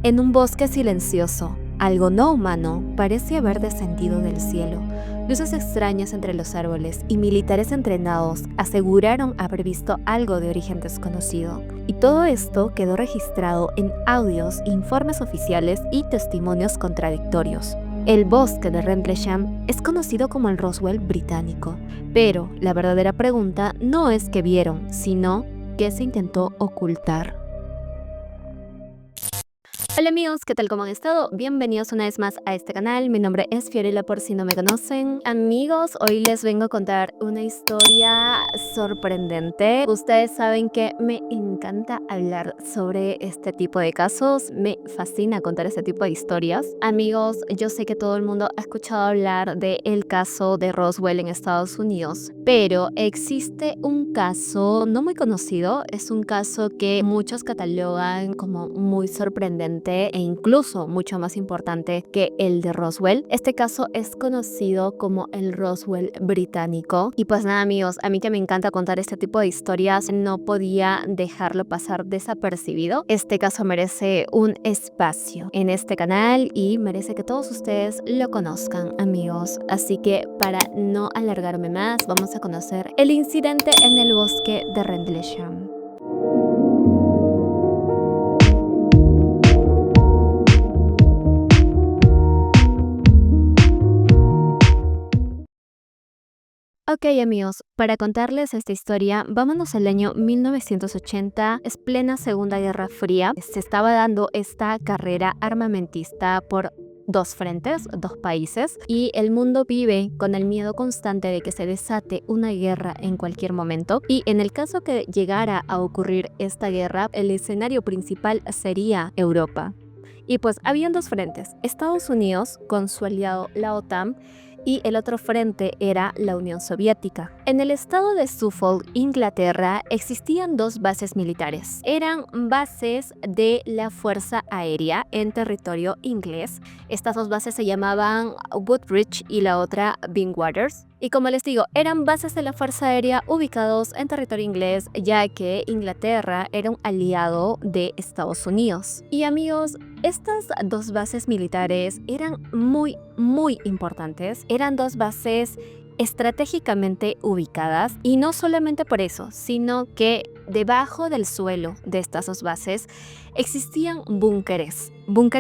En un bosque silencioso, algo no humano parece haber descendido del cielo. Luces extrañas entre los árboles y militares entrenados aseguraron haber visto algo de origen desconocido. Y todo esto quedó registrado en audios, informes oficiales y testimonios contradictorios. El bosque de Rendlesham es conocido como el Roswell británico, pero la verdadera pregunta no es qué vieron, sino qué se intentó ocultar. Hola amigos, ¿qué tal? ¿Cómo han estado? Bienvenidos una vez más a este canal. Mi nombre es Fiorella por si no me conocen. Amigos, hoy les vengo a contar una historia sorprendente. Ustedes saben que me encanta hablar sobre este tipo de casos. Me fascina contar este tipo de historias. Amigos, yo sé que todo el mundo ha escuchado hablar del caso de Roswell en Estados Unidos, pero existe un caso no muy conocido. Es un caso que muchos catalogan como muy sorprendente e incluso mucho más importante que el de Roswell. Este caso es conocido como el Roswell británico. Y pues nada amigos, a mí que me encanta contar este tipo de historias, no podía dejarlo pasar desapercibido. Este caso merece un espacio en este canal y merece que todos ustedes lo conozcan, amigos. Así que para no alargarme más, vamos a conocer el incidente en el bosque de Rendlesham. Ok amigos, para contarles esta historia, vámonos al año 1980, es plena Segunda Guerra Fría. Se estaba dando esta carrera armamentista por dos frentes, dos países, y el mundo vive con el miedo constante de que se desate una guerra en cualquier momento. Y en el caso que llegara a ocurrir esta guerra, el escenario principal sería Europa. Y pues habían dos frentes, Estados Unidos con su aliado la OTAN, y el otro frente era la Unión Soviética. En el estado de Suffolk, Inglaterra, existían dos bases militares. Eran bases de la Fuerza Aérea en territorio inglés. Estas dos bases se llamaban Woodbridge y la otra Bingwaters. Y como les digo, eran bases de la Fuerza Aérea ubicados en territorio inglés, ya que Inglaterra era un aliado de Estados Unidos. Y amigos, estas dos bases militares eran muy importantes. Eran dos bases estratégicamente ubicadas, y no solamente por eso, sino que debajo del suelo de estas dos bases existían búnkeres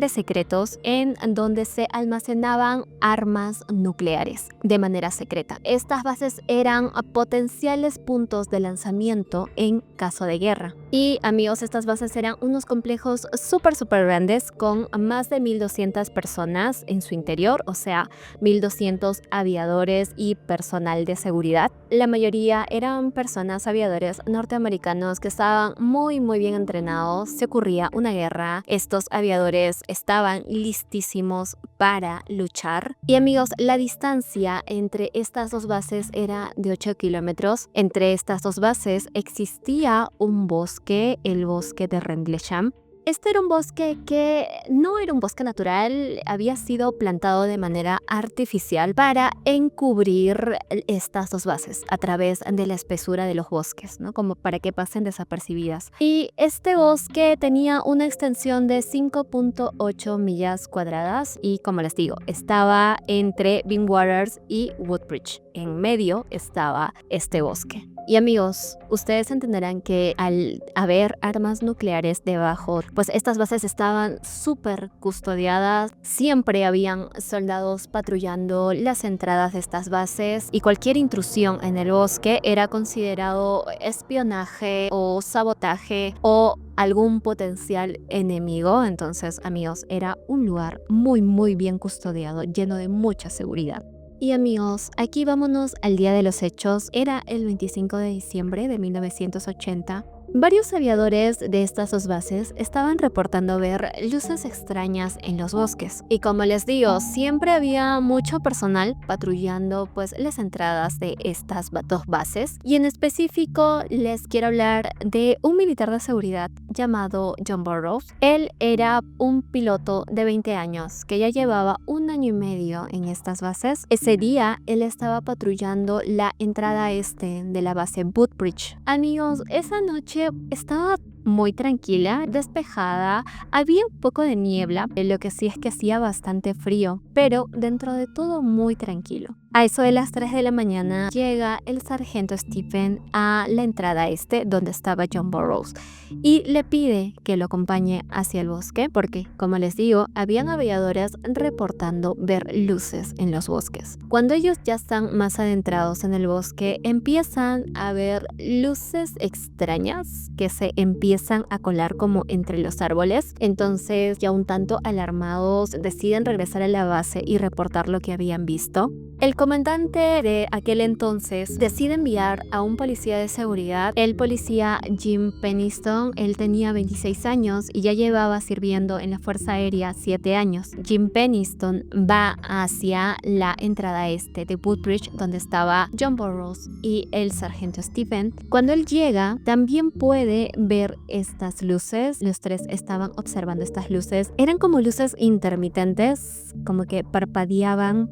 secretos en donde se almacenaban armas nucleares de manera secreta. Estas bases eran potenciales puntos de lanzamiento en caso de guerra. Y amigos, estas bases eran unos complejos súper grandes con más de 1200 personas en su interior, o sea, 1200 aviadores y personal de seguridad. La mayoría eran personas, aviadores norteamericanos que estaban muy bien entrenados. Se ocurría una guerra, estos aviadores estaban listísimos para luchar. Y amigos, la distancia entre estas dos bases era de 8 kilómetros. Entre estas dos bases existía un bosque, el bosque de Rendlesham. Este era un bosque que no era un bosque natural, había sido plantado de manera artificial para encubrir estas dos bases a través de la espesura de los bosques, ¿no? Como para que pasen desapercibidas. Y este bosque tenía una extensión de 5.8 millas cuadradas y, como les digo, estaba entre Bingwaters y Woodbridge. En medio estaba este bosque. Y amigos, ustedes entenderán que al haber armas nucleares debajo, pues estas bases estaban súper custodiadas. Siempre habían soldados patrullando las entradas de estas bases y cualquier intrusión en el bosque era considerado espionaje o sabotaje o algún potencial enemigo. Entonces, amigos, era un lugar muy bien custodiado, lleno de mucha seguridad. Y amigos, aquí vámonos al día de los hechos. Era el 25 de diciembre de 1980. Varios aviadores de estas dos bases estaban reportando ver luces extrañas en los bosques. Y como les digo, siempre había mucho personal patrullando pues las entradas de estas dos bases. Y en específico les quiero hablar de un militar de seguridad llamado John Burroughs. Él era un piloto de 20 años que ya llevaba 1 año y medio en estas bases. Ese día él estaba patrullando la entrada este de la base Woodbridge. Amigos, esa noche estaba muy tranquila, despejada, había un poco de niebla, lo que sí es que hacía bastante frío, pero dentro de todo muy tranquilo. A eso de las 3 de la mañana llega el sargento Stephen a la entrada donde estaba John Burroughs, y le pide que lo acompañe hacia el bosque porque, como les digo, habían aviadores reportando ver luces en los bosques. Cuando ellos ya están más adentrados en el bosque, empiezan a ver luces extrañas que se empiezan a colar como entre los árboles. Entonces, ya un tanto alarmados, deciden regresar a la base y reportar lo que habían visto. El comandante de aquel entonces decide enviar a un policía de seguridad, el policía Jim Penniston. Él tenía 26 años y ya llevaba sirviendo en la Fuerza Aérea 7 años. Jim Penniston va hacia la entrada de Woodbridge, donde estaba John Burroughs y el sargento Stephen. Cuando él llega, también puede ver estas luces. Los tres estaban observando estas luces. Eran como luces intermitentes, como que parpadeaban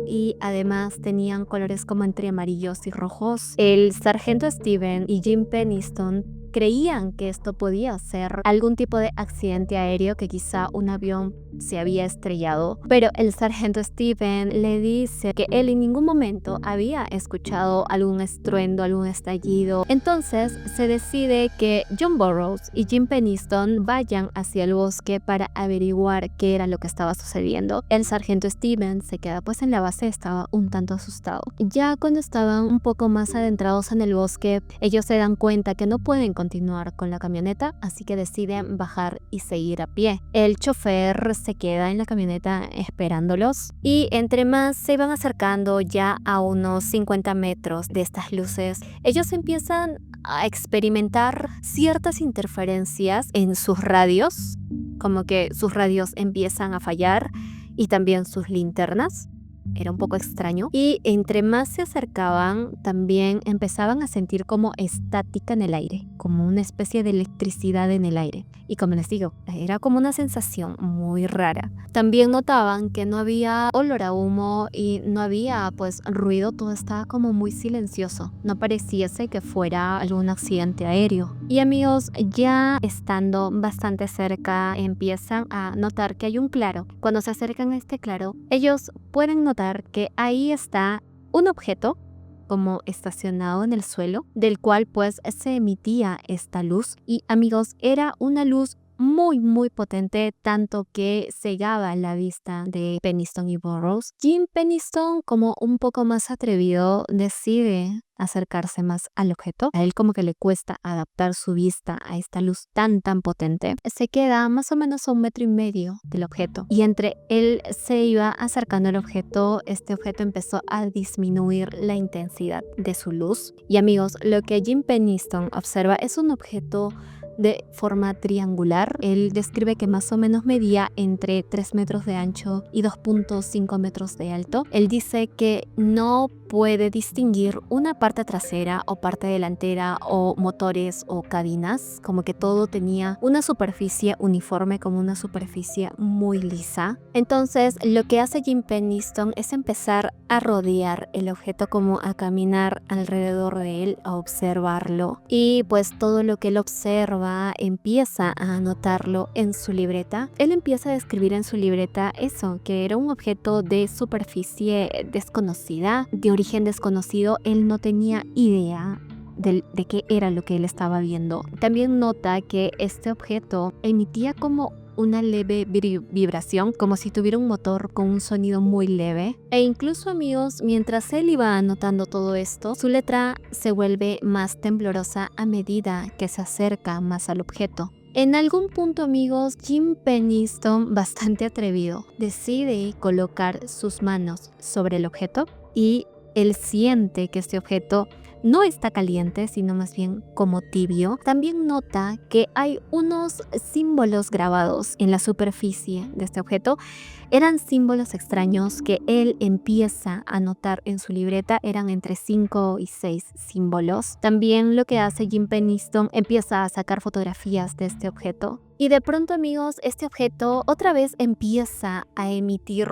y además tenían colores como entre amarillos y rojos. El sargento Stephen y Jim Penniston creían que esto podía ser algún tipo de accidente aéreo, que quizá un avión se había estrellado, pero el sargento Stephen le dice que él en ningún momento había escuchado algún estruendo, algún estallido. Entonces se decide que John Burroughs y Jim Penniston vayan hacia el bosque para averiguar qué era lo que estaba sucediendo. El sargento Stephen se queda pues en la base, estaba un tanto asustado. Ya cuando estaban un poco más adentrados en el bosque, ellos se dan cuenta que no pueden continuar con la camioneta, así que deciden bajar y seguir a pie. El chofer se queda en la camioneta esperándolos, y entre más se iban acercando ya a unos 50 metros de estas luces, ellos empiezan a experimentar ciertas interferencias en sus radios, como que sus radios empiezan a fallar y también sus linternas. Era un poco extraño. Y entre más se acercaban, también empezaban a sentir como estática en el aire, como una especie de electricidad en el aire. Y como les digo, era como una sensación muy rara. También notaban que no había olor a humo y no había pues ruido, todo estaba como muy silencioso. No pareciese que fuera algún accidente aéreo. Y amigos, ya estando bastante cerca, empiezan a notar que hay un claro. Cuando se acercan a este claro, ellos pueden notar que ahí está un objeto como estacionado en el suelo, del cual pues se emitía esta luz. Y amigos, era una luz muy potente, tanto que cegaba la vista de Penniston y Burroughs. Jim Penniston, como un poco más atrevido, decide acercarse más al objeto. A él como que le cuesta adaptar su vista a esta luz tan potente. Se queda más o menos a 1,5 metros del objeto, y entre él se iba acercando al objeto, este objeto empezó a disminuir la intensidad de su luz. Y amigos, lo que Jim Penniston observa es un objeto de forma triangular. Él describe que más o menos medía entre 3 metros de ancho y 2,5 metros de alto. Él dice que no puede distinguir una parte trasera o parte delantera o motores o cabinas, como que todo tenía una superficie uniforme, como una superficie muy lisa. Entonces lo que hace Jim Penniston es empezar a rodear el objeto, como a caminar alrededor de él, a observarlo, y pues todo lo que él observa empieza a anotarlo en su libreta. Él empieza a describir en su libreta eso, que era un objeto de superficie desconocida, de origen desconocido. Él no tenía idea de qué era lo que él estaba viendo. También nota que este objeto emitía como una leve vibración, como si tuviera un motor con un sonido muy leve. E incluso, amigos, mientras él iba anotando todo esto, su letra se vuelve más temblorosa a medida que se acerca más al objeto. En algún punto, amigos, Jim Penniston, bastante atrevido, decide colocar sus manos sobre el objeto, y él siente que este objeto no está caliente, sino más bien como tibio. También nota que hay unos símbolos grabados en la superficie de este objeto. Eran símbolos extraños que él empieza a notar en su libreta. Eran entre 5 y 6 símbolos. También lo que hace Jim Penniston, empieza a sacar fotografías de este objeto. Y de pronto, amigos, este objeto otra vez empieza a emitir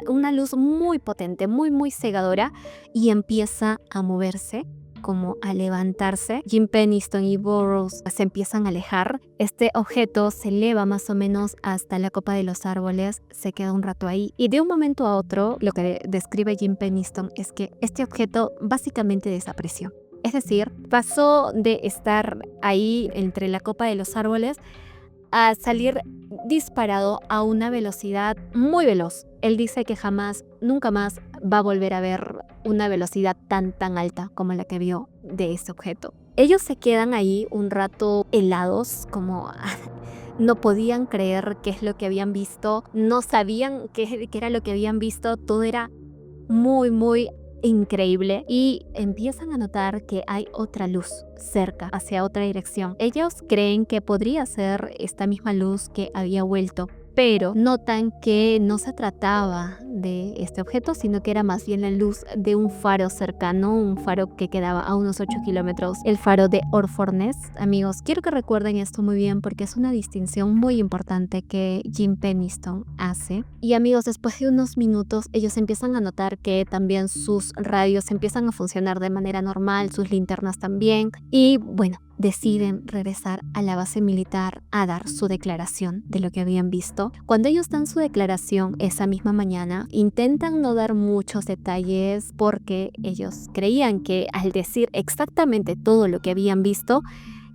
una luz muy potente, muy cegadora, y empieza a moverse. como a levantarse. Jim Penniston y Burroughs se empiezan a alejar. Este objeto se eleva más o menos hasta la copa de los árboles, se queda un rato ahí y de un momento a otro lo que describe Jim Penniston es que este objeto básicamente desapareció. Es decir, pasó de estar ahí entre la copa de los árboles a salir disparado a una velocidad muy veloz. Él dice que jamás, nunca más va a volver a ver una velocidad tan alta como la que vio de este objeto. Ellos se quedan ahí un rato helados, como no podían creer qué es lo que habían visto, no sabían qué era lo que habían visto, todo era muy increíble y empiezan a notar que hay otra luz cerca, hacia otra dirección. Ellos creen que podría ser esta misma luz que había vuelto, pero notan que no se trataba de este objeto, sino que era más bien la luz de un faro cercano, un faro que quedaba a unos 8 kilómetros, el faro de Orfordness. Amigos, quiero que recuerden esto muy bien porque es una distinción muy importante que Jim Penniston hace. Y amigos, después de unos minutos, ellos empiezan a notar que también sus radios empiezan a funcionar de manera normal, sus linternas también, y bueno, deciden regresar a la base militar a dar su declaración de lo que habían visto. Cuando ellos dan su declaración esa misma mañana, intentan no dar muchos detalles porque ellos creían que al decir exactamente todo lo que habían visto,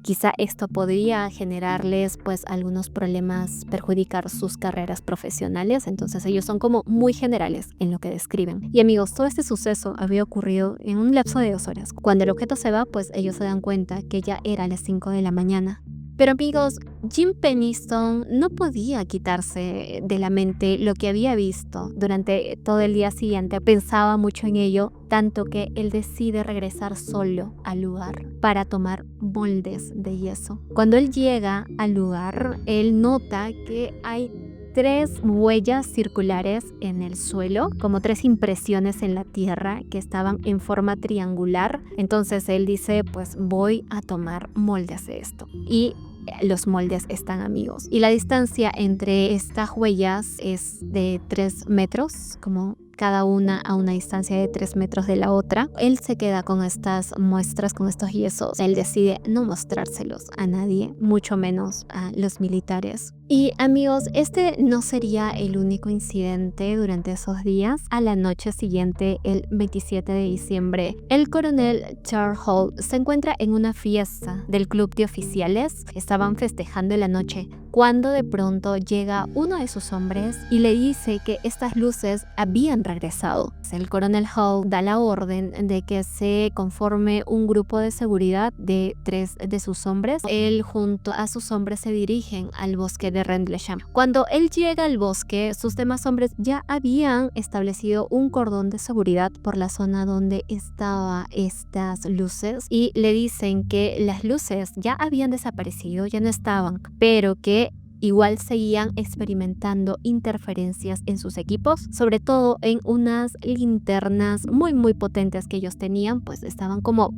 quizá esto podría generarles pues algunos problemas, perjudicar sus carreras profesionales. Entonces ellos son como muy generales en lo que describen. Y amigos, todo este suceso había ocurrido en un lapso de 2 horas. Cuando el objeto se va, pues ellos se dan cuenta que ya era las 5 de la mañana. Pero amigos, Jim Penniston no podía quitarse de la mente lo que había visto durante todo el día siguiente. Pensaba mucho en ello, tanto que él decide regresar solo al lugar para tomar moldes de yeso. Cuando él llega al lugar, él nota que hay 3 huellas circulares en el suelo, como 3 impresiones en la tierra que estaban en forma triangular. Entonces él dice, pues voy a tomar moldes de esto. Y los moldes están, amigos. Y la distancia entre estas huellas es de 3 metros, como cada una a una distancia de 3 metros de la otra. Él se queda con estas muestras, con estos yesos. Él decide no mostrárselos a nadie, mucho menos a los militares. Y amigos, este no sería el único incidente durante esos días. A la noche siguiente, el 27 de diciembre, el coronel Charles Hall se encuentra en una fiesta del club de oficiales. Estaban festejando la noche cuando de pronto llega uno de sus hombres y le dice que estas luces habían regresado. El coronel Hall da la orden de que se conforme un grupo de seguridad de 3 de sus hombres. Él junto a sus hombres se dirigen al bosque de Rendlesham. Cuando él llega al bosque, sus demás hombres ya habían establecido un cordón de seguridad por la zona donde estaban estas luces y le dicen que las luces ya habían desaparecido, ya no estaban, pero que igual seguían experimentando interferencias en sus equipos, sobre todo en unas linternas muy potentes que ellos tenían, pues estaban como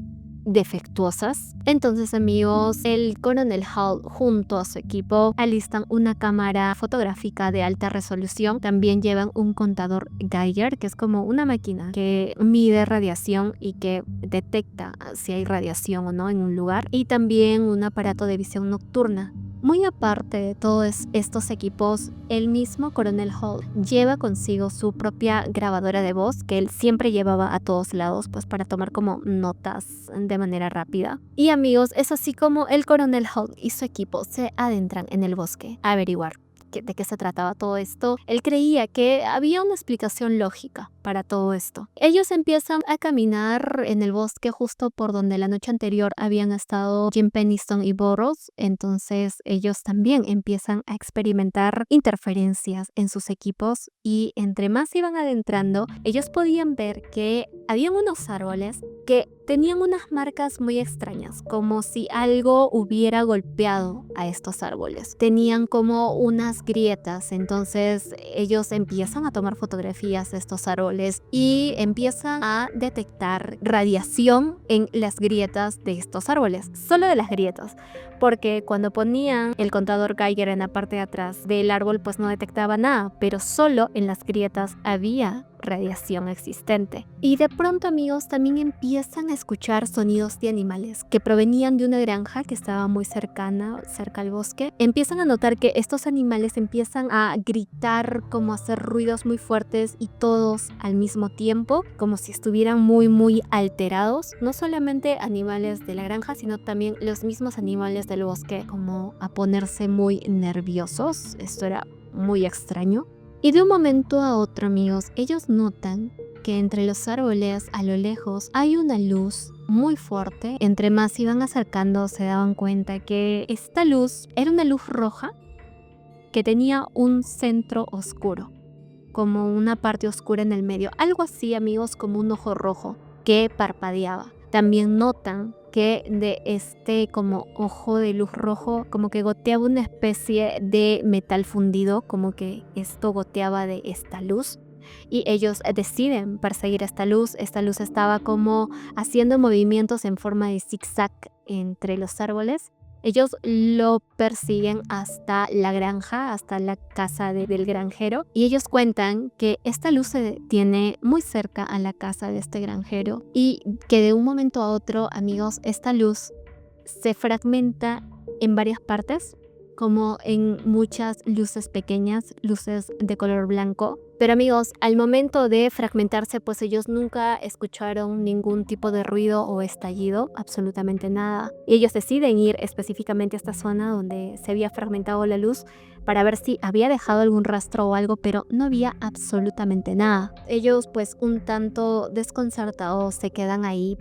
defectuosas. Entonces, amigos, el coronel Hall junto a su equipo alistan una cámara fotográfica de alta resolución. También llevan un contador Geiger, que es como una máquina que mide radiación y que detecta si hay radiación o no en un lugar, y también un aparato de visión nocturna. Muy aparte de todos estos equipos, el mismo coronel Hall lleva consigo su propia grabadora de voz que él siempre llevaba a todos lados, pues para tomar como notas de manera rápida. Y amigos, es así como el coronel Hall y su equipo se adentran en el bosque a averiguar de qué se trataba todo esto. Él creía que había una explicación lógica para todo esto. Ellos empiezan a caminar en el bosque justo por donde la noche anterior habían estado Jim Penniston y Burroughs. Entonces ellos también empiezan a experimentar interferencias en sus equipos, y entre más iban adentrando, ellos podían ver que habían unos árboles que tenían unas marcas muy extrañas, como si algo hubiera golpeado a estos árboles. Tenían como unas grietas. Entonces ellos empiezan a tomar fotografías de estos árboles y empiezan a detectar radiación en las grietas de estos árboles, solo de las grietas, porque cuando ponían el contador Geiger en la parte de atrás del árbol pues no detectaba nada, pero solo en las grietas había radiación existente. Y de pronto, amigos, también empiezan a escuchar sonidos de animales que provenían de una granja que estaba muy cerca al bosque. Empiezan a notar que estos animales empiezan a gritar, como a hacer ruidos muy fuertes y todos al mismo tiempo, como si estuvieran muy alterados. No solamente animales de la granja, sino también los mismos animales del bosque, como a ponerse muy nerviosos. Esto era muy extraño. Y de un momento a otro, amigos, ellos notan que entre los árboles a lo lejos hay una luz muy fuerte. Entre más se iban acercando, se daban cuenta que esta luz era una luz roja que tenía un centro oscuro, como una parte oscura en el medio. Algo así, amigos, como un ojo rojo que parpadeaba. También notan que de este como ojo de luz rojo, como que goteaba una especie de metal fundido, como que esto goteaba de esta luz. Y ellos deciden perseguir esta luz. Esta luz estaba como haciendo movimientos en forma de zigzag entre los árboles. Ellos lo persiguen hasta la granja, hasta la casa del granjero. Y ellos cuentan que esta luz se detiene muy cerca a la casa de este granjero. Y que de un momento a otro, amigos, esta luz se fragmenta en varias partes, como en muchas luces pequeñas, luces de color blanco. Pero amigos, al momento de fragmentarse, pues ellos nunca escucharon ningún tipo de ruido o estallido, absolutamente nada. Y ellos deciden ir específicamente a esta zona donde se había fragmentado la luz para ver si había dejado algún rastro o algo, pero no había absolutamente nada. Ellos, pues un tanto desconcertados, se quedan ahí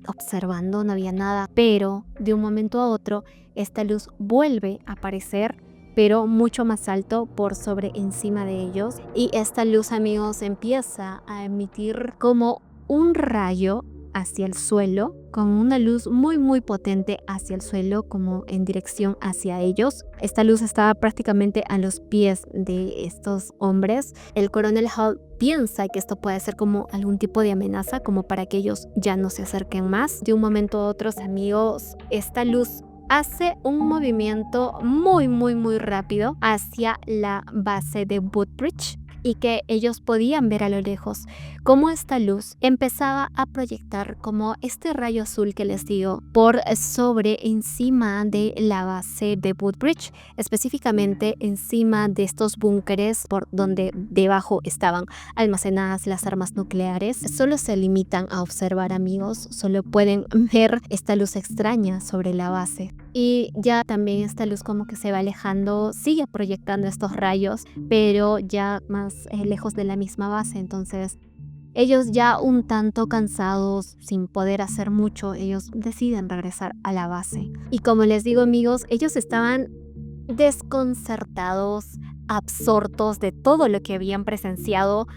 observando, no había nada, pero de un momento a otro esta luz vuelve a aparecer, pero mucho más alto por sobre encima de ellos, y esta luz, amigos, empieza a emitir como un rayo hacia el suelo, con una luz muy potente hacia el suelo, como en dirección hacia ellos. Esta luz estaba prácticamente a los pies de estos hombres. El coronel Hall piensa que esto puede ser como algún tipo de amenaza, como para que ellos ya no se acerquen más. De un momento a otro, amigos, esta luz hace un movimiento muy rápido hacia la base de Woodbridge, y que ellos podían ver a lo lejos cómo esta luz empezaba a proyectar como este rayo azul que les digo por sobre encima de la base de Woodbridge, específicamente encima de estos búnkeres por donde debajo estaban almacenadas las armas nucleares. Solo se limitan a observar, amigos, solo pueden ver esta luz extraña sobre la base. Y ya también esta luz como que se va alejando, sigue proyectando estos rayos, pero ya más lejos de la misma base. Entonces ellos, ya un tanto cansados, sin poder hacer mucho, ellos deciden regresar a la base. Y como les digo, amigos, ellos estaban desconcertados, absortos de todo lo que habían presenciado.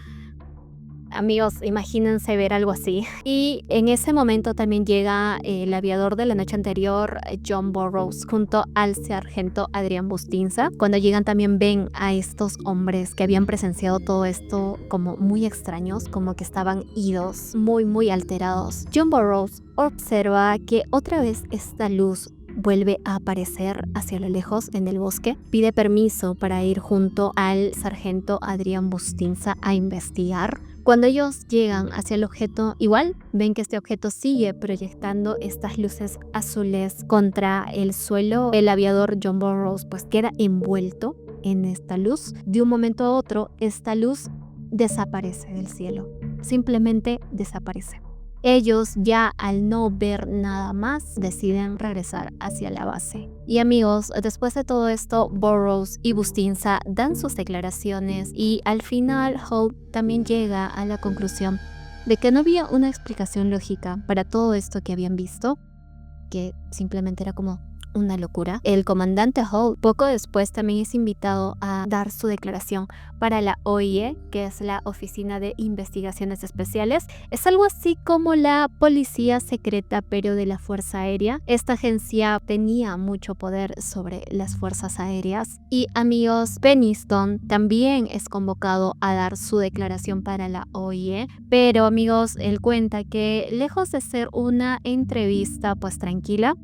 Amigos, imagínense ver algo así. Y en ese momento también llega el aviador de la noche anterior, John Burroughs, junto al sargento Adrian Bustinza. Cuando llegan también ven a estos hombres que habían presenciado todo esto como muy extraños, como que estaban idos, muy alterados. John Burroughs observa que otra vez esta luz vuelve a aparecer hacia lo lejos en el bosque. Pide permiso para ir junto al sargento Adrian Bustinza a investigar. Cuando ellos llegan hacia el objeto, igual ven que este objeto sigue proyectando estas luces azules contra el suelo. El aviador John Burroughs pues queda envuelto en esta luz. De un momento a otro, esta luz desaparece del cielo. Simplemente desaparece. Ellos, ya al no ver nada más, deciden regresar hacia la base. Y amigos, después de todo esto, Burroughs y Bustinza dan sus declaraciones, y al final Holt también llega a la conclusión de que no había una explicación lógica para todo esto que habían visto, que simplemente era como una locura. El comandante Holt poco después también es invitado a dar su declaración para la OIE, que es la Oficina de Investigaciones Especiales. Es algo así como la policía secreta, pero de la Fuerza Aérea. Esta agencia tenía mucho poder sobre las fuerzas aéreas. Y amigos, Peniston también es convocado a dar su declaración para la OIE, pero amigos, él cuenta que lejos de ser una entrevista pues tranquila,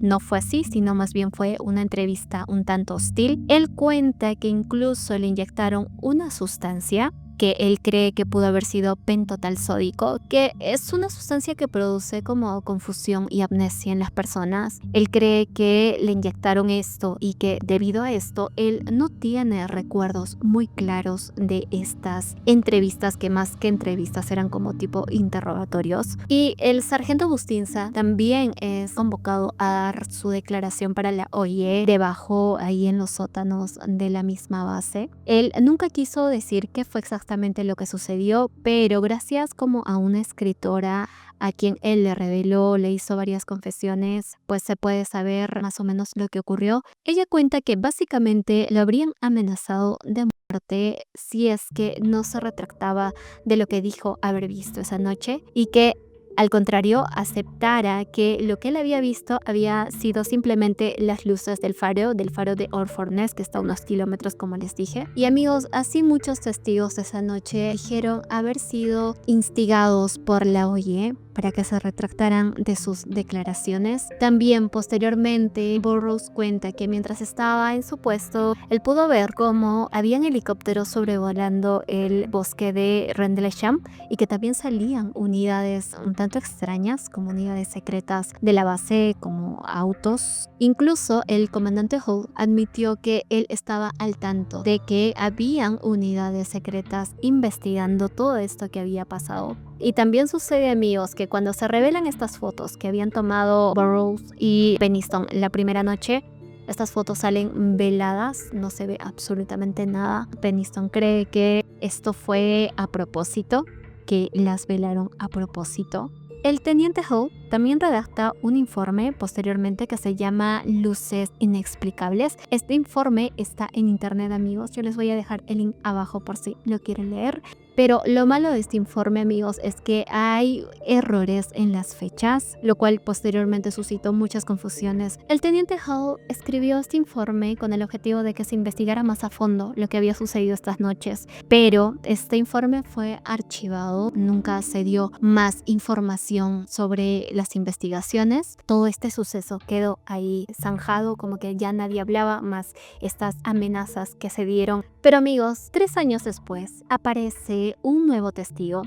no fue así, sino más bien fue una entrevista un tanto hostil. Él cuenta que incluso le inyectaron una sustancia que él cree que pudo haber sido pentotal sódico, que es una sustancia que produce como confusión y amnesia en las personas. Él cree que le inyectaron esto y que debido a esto él no tiene recuerdos muy claros de estas entrevistas, que más que entrevistas eran como tipo interrogatorios. Y el sargento Bustinza también es convocado a dar su declaración para la OIE debajo ahí en los sótanos de la misma base. Él nunca quiso decir qué fue exactamente lo que sucedió, pero gracias como a una escritora a quien él le reveló, le hizo varias confesiones, pues se puede saber más o menos lo que ocurrió. Ella cuenta que básicamente lo habrían amenazado de muerte si es que no se retractaba de lo que dijo haber visto esa noche, y que al contrario aceptara que lo que él había visto había sido simplemente las luces del faro de Orfordness, que está a unos kilómetros como les dije. Y amigos, así muchos testigos de esa noche dijeron haber sido instigados por la OIE para que se retractaran de sus declaraciones. También posteriormente Burroughs cuenta que mientras estaba en su puesto, él pudo ver cómo habían helicópteros sobrevolando el bosque de Rendlesham y que también salían unidades un tanto extrañas, como unidades secretas de la base, como autos. Incluso el comandante Hull admitió que él estaba al tanto de que habían unidades secretas investigando todo esto que había pasado. Y también sucede, amigos, que cuando se revelan estas fotos que habían tomado Burroughs y Peniston la primera noche, estas fotos salen veladas, no se ve absolutamente nada. Peniston cree que esto fue a propósito, que las velaron a propósito. El teniente Hull también redacta un informe posteriormente que se llama Luces Inexplicables. Este informe está en internet, amigos. Yo les voy a dejar el link abajo por si lo quieren leer. Pero lo malo de este informe, amigos, es que hay errores en las fechas, lo cual posteriormente suscitó muchas confusiones. El teniente Hull escribió este informe con el objetivo de que se investigara más a fondo lo que había sucedido estas noches, pero este informe fue archivado, nunca se dio más información sobre las investigaciones. Todo este suceso quedó ahí zanjado, como que ya nadie hablaba más estas amenazas que se dieron. Pero amigos, 3 años después aparece un nuevo testigo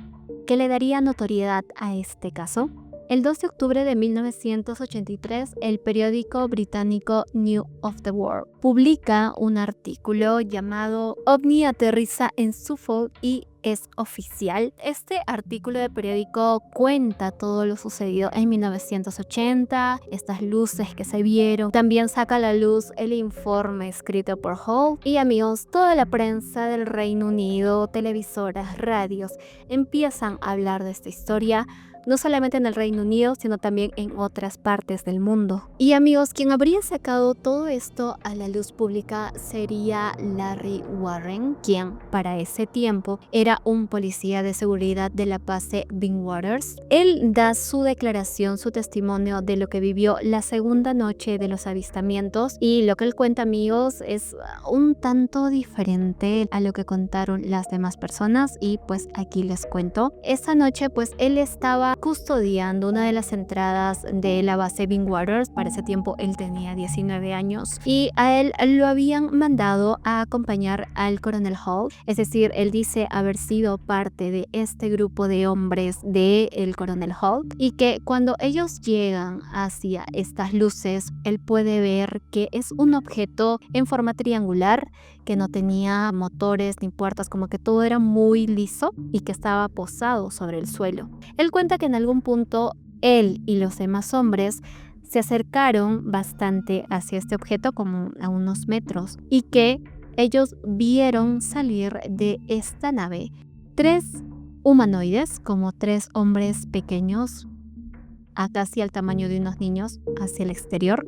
que le daría notoriedad a este caso. El 2 de octubre de 1983, el periódico británico News of the World publica un artículo llamado OVNI aterriza en Suffolk y es oficial. Este artículo de periódico cuenta todo lo sucedido en 1980, estas luces que se vieron. También saca a la luz el informe escrito por Hull. Y amigos, toda la prensa del Reino Unido, televisoras, radios, empiezan a hablar de esta historia. No solamente en el Reino Unido, sino también en otras partes del mundo. Y amigos, quien habría sacado todo esto a la luz pública sería Larry Warren, quien para ese tiempo era un policía de seguridad de la base Bingwaters. Él da su declaración, su testimonio de lo que vivió la segunda noche de los avistamientos, y lo que él cuenta, amigos, es un tanto diferente a lo que contaron las demás personas, y pues aquí les cuento. Esa noche pues él estaba custodiando una de las entradas de la base Bingwaters. Para ese tiempo él tenía 19 años y a él lo habían mandado a acompañar al coronel Hull, es decir, él dice haber sido parte de este grupo de hombres del coronel Hull, y que cuando ellos llegan hacia estas luces, él puede ver que es un objeto en forma triangular que no tenía motores ni puertas, como que todo era muy liso y que estaba posado sobre el suelo. Él cuenta que en algún punto él y los demás hombres se acercaron bastante hacia este objeto, como a unos metros, y que ellos vieron salir de esta nave 3 humanoides, como 3 hombres pequeños, a casi al tamaño de unos niños, hacia el exterior,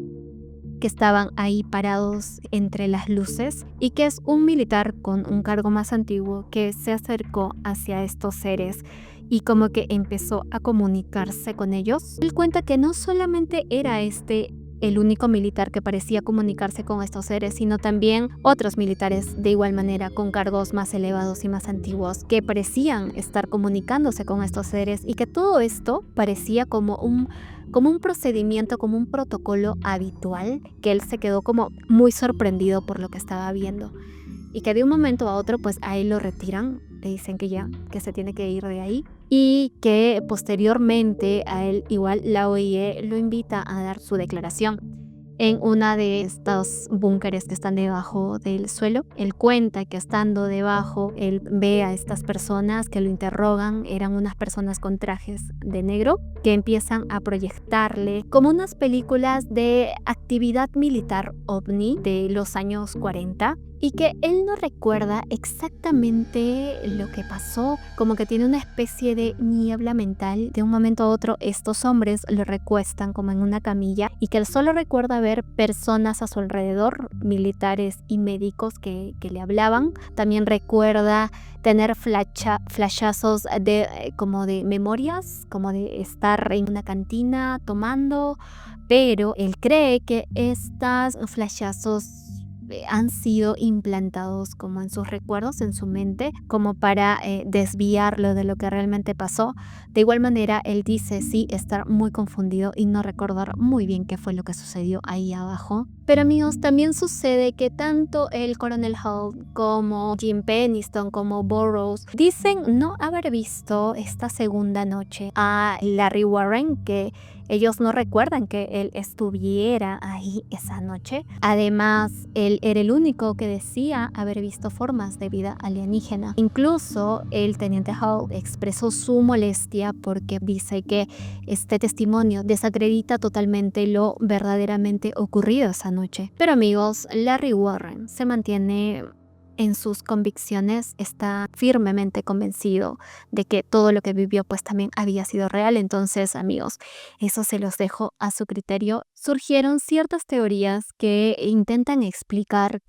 que estaban ahí parados entre las luces, y que es un militar con un cargo más antiguo que se acercó hacia estos seres y como que empezó a comunicarse con ellos. Él cuenta que no solamente era este el único militar que parecía comunicarse con estos seres, sino también otros militares de igual manera con cargos más elevados y más antiguos que parecían estar comunicándose con estos seres, y que todo esto parecía como un procedimiento, como un protocolo habitual, que él se quedó como muy sorprendido por lo que estaba viendo, y que de un momento a otro pues a él lo retiran le dicen que ya, que se tiene que ir de ahí. Y que posteriormente a él igual la OIE lo invita a dar su declaración en una de estos búnkeres que están debajo del suelo. Él cuenta que estando debajo, él ve a estas personas que lo interrogan, eran unas personas con trajes de negro, que empiezan a proyectarle como unas películas de actividad militar ovni de los años 40 y que él no recuerda exactamente lo que pasó, como que tiene una especie de niebla mental. De un momento a otro estos hombres lo recuestan como en una camilla y que él solo recuerda ver personas a su alrededor, militares y médicos que le hablaban. También recuerda tener flashazos de como de memorias, como de estar en una cantina tomando, pero él cree que estas flashazos han sido implantados como en sus recuerdos, en su mente, como para desviarlo de lo que realmente pasó. De igual manera, él dice sí estar muy confundido y no recordar muy bien qué fue lo que sucedió ahí abajo. Pero amigos, también sucede que tanto el coronel Holt como Jim Penniston como Burroughs dicen no haber visto esta segunda noche a Larry Warren, que ellos no recuerdan que él estuviera ahí esa noche. Además, él era el único que decía haber visto formas de vida alienígena. Incluso el teniente Hall expresó su molestia porque dice que este testimonio desacredita totalmente lo verdaderamente ocurrido esa noche. Pero amigos, Larry Warren se mantiene en sus convicciones, está firmemente convencido de que todo lo que vivió pues también había sido real. Entonces, amigos, eso se los dejo a su criterio. Surgieron ciertas teorías que intentan explicar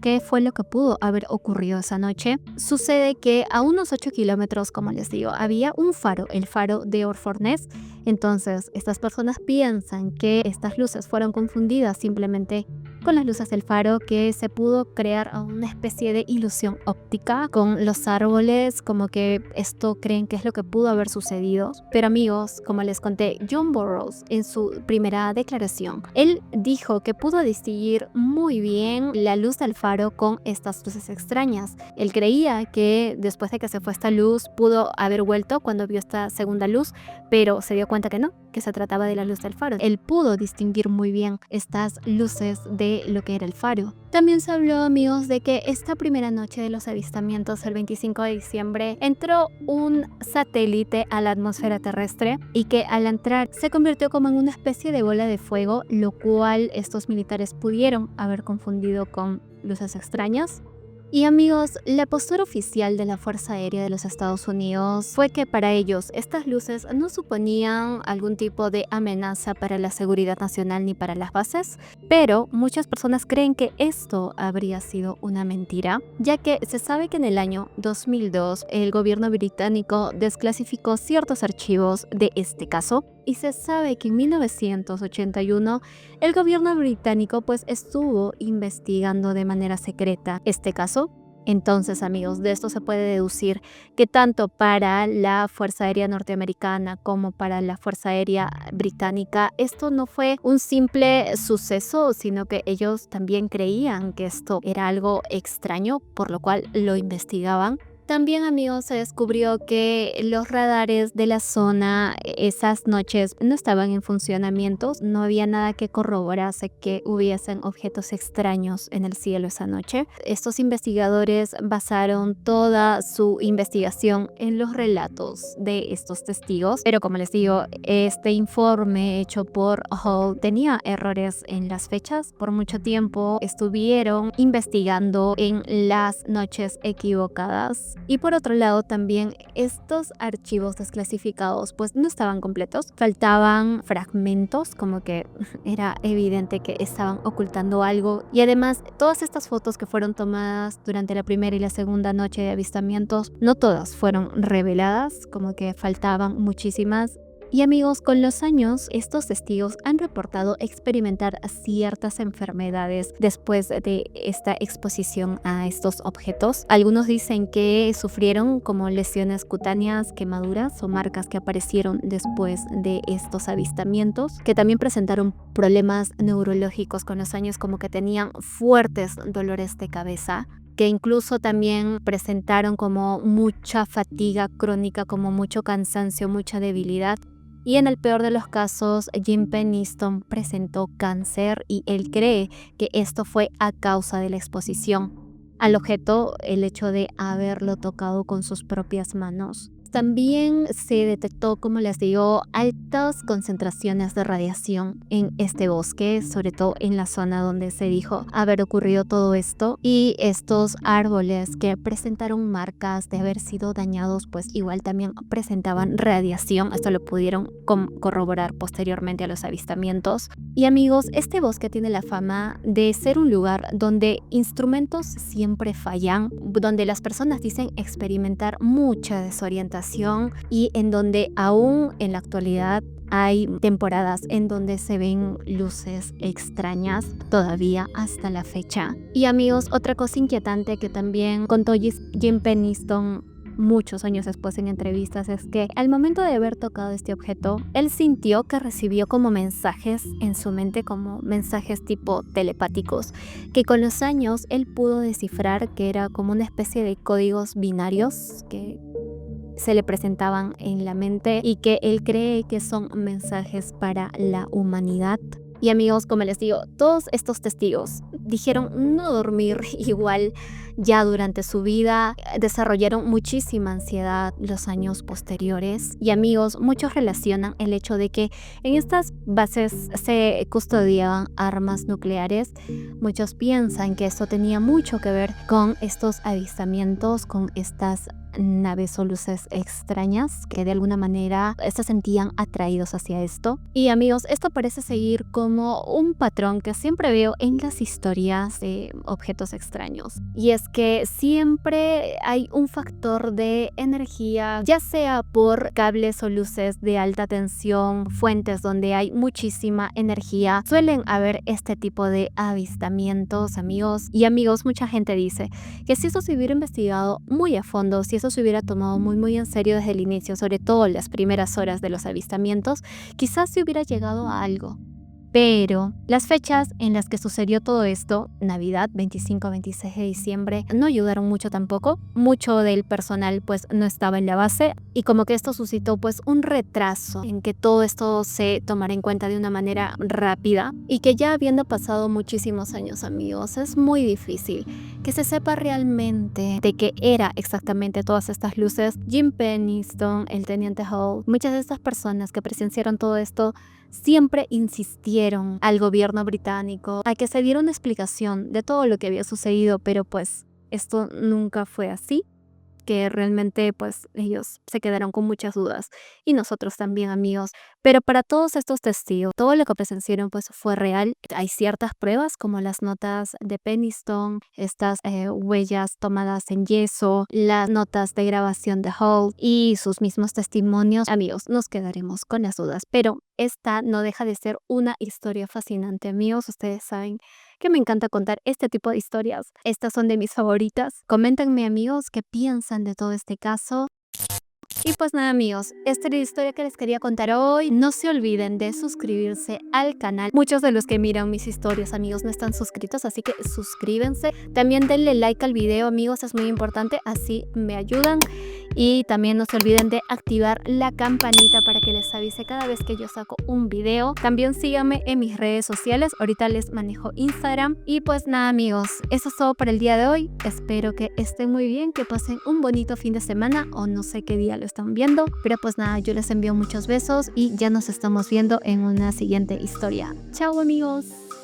qué fue lo que pudo haber ocurrido esa noche. Sucede que a unos 8 kilómetros, como les digo, había un faro, el faro de Orford Ness. Entonces, estas personas piensan que estas luces fueron confundidas simplemente con las luces del faro, que se pudo crear una especie de ilusión óptica con los árboles, como que esto creen que es lo que pudo haber sucedido. Pero amigos, como les conté, John Burroughs en su primera declaración, él dijo que pudo distinguir muy bien la luz del faro con estas luces extrañas. Él creía que después de que se fue esta luz pudo haber vuelto cuando vio esta segunda luz, pero se dio cuenta que no, que se trataba de la luz del faro. Él pudo distinguir muy bien estas luces de lo que era el faro. También se habló, amigos, de que esta primera noche de los avistamientos, el 25 de diciembre, entró un satélite a la atmósfera terrestre y que al entrar se convirtió como en una especie de bola de fuego, lo cual estos militares pudieron haber confundido con luces extrañas. Y amigos, la postura oficial de la Fuerza Aérea de los Estados Unidos fue que para ellos estas luces no suponían algún tipo de amenaza para la seguridad nacional ni para las bases, pero muchas personas creen que esto habría sido una mentira, ya que se sabe que en el año 2002 el gobierno británico desclasificó ciertos archivos de este caso, y se sabe que en 1981 el gobierno británico pues estuvo investigando de manera secreta este caso. Entonces, amigos, de esto se puede deducir que tanto para la Fuerza Aérea norteamericana como para la Fuerza Aérea británica, esto no fue un simple suceso, sino que ellos también creían que esto era algo extraño, por lo cual lo investigaban. También, amigos, se descubrió que los radares de la zona esas noches no estaban en funcionamiento, no había nada que corroborase que hubiesen objetos extraños en el cielo esa noche. Estos investigadores basaron toda su investigación en los relatos de estos testigos, pero como les digo, este informe hecho por Hall tenía errores en las fechas. Por mucho tiempo estuvieron investigando en las noches equivocadas. Y por otro lado también estos archivos desclasificados pues no estaban completos, faltaban fragmentos, como que era evidente que estaban ocultando algo. Y además todas estas fotos que fueron tomadas durante la primera y la segunda noche de avistamientos, no todas fueron reveladas, como que faltaban muchísimas. Y amigos, con los años, estos testigos han reportado experimentar ciertas enfermedades después de esta exposición a estos objetos. Algunos dicen que sufrieron como lesiones cutáneas, quemaduras o marcas que aparecieron después de estos avistamientos, que también presentaron problemas neurológicos con los años, como que tenían fuertes dolores de cabeza. que incluso también presentaron como mucha fatiga crónica, como mucho cansancio, mucha debilidad. Y en el peor de los casos, Jim Peniston presentó cáncer y él cree que esto fue a causa de la exposición al objeto, el hecho de haberlo tocado con sus propias manos. También se detectó, como les digo, altas concentraciones de radiación en este bosque, sobre todo en la zona donde se dijo haber ocurrido todo esto. Y estos árboles que presentaron marcas de haber sido dañados, pues igual también presentaban radiación. Esto lo pudieron corroborar posteriormente a los avistamientos. Y amigos, este bosque tiene la fama de ser un lugar donde instrumentos siempre fallan, donde las personas dicen experimentar mucha desorientación y en donde aún en la actualidad hay temporadas en donde se ven luces extrañas todavía hasta la fecha. Y amigos, otra cosa inquietante que también contó Jim Peniston muchos años después en entrevistas es que al momento de haber tocado este objeto, él sintió que recibió como mensajes en su mente, como mensajes tipo telepáticos, que con los años él pudo descifrar que era como una especie de códigos binarios que se le presentaban en la mente y que él cree que son mensajes para la humanidad. Y amigos, como les digo, todos estos testigos dijeron no dormir igual ya durante su vida, desarrollaron muchísima ansiedad los años posteriores. Y amigos, muchos relacionan el hecho de que en estas bases se custodiaban armas nucleares. Muchos piensan que esto tenía mucho que ver con estos avistamientos, con estas naves o luces extrañas que de alguna manera se sentían atraídos hacia esto. Y amigos, esto parece seguir como un patrón que siempre veo en las historias de objetos extraños, y es que siempre hay un factor de energía, ya sea por cables o luces de alta tensión, fuentes donde hay muchísima energía, suelen haber este tipo de avistamientos, amigos. Y amigos, mucha gente dice que si esto se hubiera investigado muy a fondo, si eso se hubiera tomado muy en serio desde el inicio, sobre todo las primeras horas de los avistamientos, quizás se hubiera llegado a algo. Pero las fechas en las que sucedió todo esto, Navidad, 25-26 de diciembre, no ayudaron mucho tampoco. Mucho del personal pues no estaba en la base y como que esto suscitó pues un retraso en que todo esto se tomara en cuenta de una manera rápida, y que ya habiendo pasado muchísimos años, amigos, es muy difícil que se sepa realmente de qué era exactamente todas estas luces. Jim Peniston, el teniente Hall, muchas de estas personas que presenciaron todo esto siempre insistieron al gobierno británico a que se diera una explicación de todo lo que había sucedido, pero pues esto nunca fue así, que realmente pues ellos se quedaron con muchas dudas, y nosotros también, amigos. Pero para todos estos testigos, todo lo que presenciaron pues fue real. Hay ciertas pruebas como las notas de Peniston, estas huellas tomadas en yeso, las notas de grabación de Hall y sus mismos testimonios. Amigos, nos quedaremos con las dudas, pero esta no deja de ser una historia fascinante, amigos. Ustedes saben que me encanta contar este tipo de historias. Estas son de mis favoritas. Coméntenme, amigos, qué piensan de todo este caso. Y pues nada, amigos, esta es la historia que les quería contar hoy. No se olviden de suscribirse al canal. Muchos de los que miran mis historias, amigos, no están suscritos, así que suscríbanse. También denle like al video, amigos, es muy importante, así me ayudan. Y también no se olviden de activar la campanita para que les avise cada vez que yo saco un video. También síganme en mis redes sociales, ahorita les manejo Instagram. Y pues nada, amigos, eso es todo para el día de hoy. Espero que estén muy bien, que pasen un bonito fin de semana, o no sé qué día lo están viendo, pero pues nada, yo les envío muchos besos y ya nos estamos viendo en una siguiente historia. Chao, amigos.